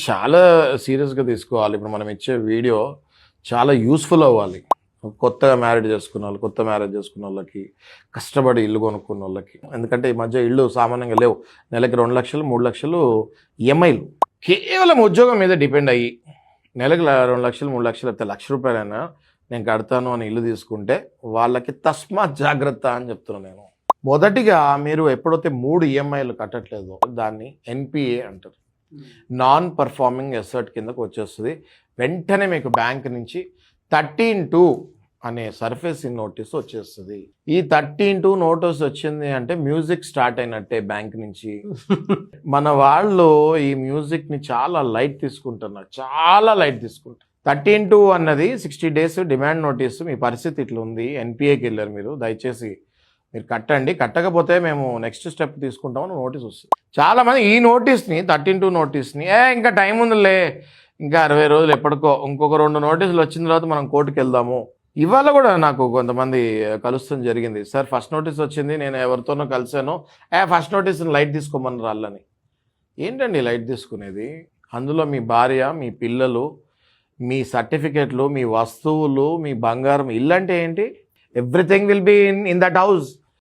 చాలా సీరియస్గా తీసుకోవాలి. ఇప్పుడు మనం ఇచ్చే వీడియో చాలా యూస్ఫుల్ అవ్వాలి. కొత్తగా మ్యారేజ్ చేసుకున్న వాళ్ళు, కొత్త మ్యారేజ్ చేసుకున్న వాళ్ళకి, కష్టపడి ఇల్లు కొనుక్కున్న వాళ్ళకి. ఎందుకంటే ఈ మధ్య ఇల్లు సామాన్యంగా లేవు. నెలకి 2 లక్షలు 3 లక్షలు ఈఎంఐలు. కేవలం ఉద్యోగం మీద డిపెండ్ అయ్యి నెలకి 2 లక్షలు 3 లక్షలు అయితే ₹1,00,000 నేను కడతాను అని ఇల్లు తీసుకుంటే వాళ్ళకి తస్మాత్ జాగ్రత్త అని చెప్తున్నాను నేను. మొదటిగా మీరు ఎప్పుడైతే 3 ఈఎంఐలు కట్టట్లేదో దాన్ని ఎన్పిఏ అంటారు. నాన్ పర్ఫార్మింగ్ అసెట్ కిందకు వచ్చేస్తుంది. వెంటనే మీకు బ్యాంక్ నుంచి 13(2) అనే సర్ఫేసింగ్ నోటీస్ వచ్చేస్తుంది. ఈ 13(2) నోటీస్ వచ్చింది అంటే మ్యూజిక్ స్టార్ట్ అయినట్టే బ్యాంక్ నుంచి. మన వాళ్ళు ఈ మ్యూజిక్ని చాలా లైట్ తీసుకుంటున్నారు, చాలా లైట్ తీసుకుంటారు. 13(2) అన్నది 60 days డిమాండ్ నోటీసు. మీ పరిస్థితి ఇట్లా ఉంది, ఎన్పిఏకి వెళ్ళారు మీరు, దయచేసి మీరు కట్టండి, కట్టకపోతే మేము నెక్స్ట్ స్టెప్ తీసుకుంటామని నోటీస్ వస్తుంది. చాలామంది ఈ నోటీస్ని 13(2) నోటీస్ని ఇంకా టైం ఉందిలే, ఇంకా 60 రోజులు ఎప్పటికో, ఇంకొక 2 నోటీసులు వచ్చిన తర్వాత మనం కోర్టుకు వెళ్దాము. ఇవాళ కూడా నాకు కొంతమంది కలుస్తాం జరిగింది. సార్ ఫస్ట్ నోటీస్ వచ్చింది, నేను ఎవరితోనో కలిసాను, ఫస్ట్ నోటీస్ని లైట్ తీసుకోమని రాళ్ళని. ఏంటండి లైట్ తీసుకునేది? అందులో మీ భార్య, మీ పిల్లలు, మీ సర్టిఫికెట్లు, మీ వస్తువులు, మీ బంగారం, ఇల్లు అంటే ఏంటి? Everything will be in that house.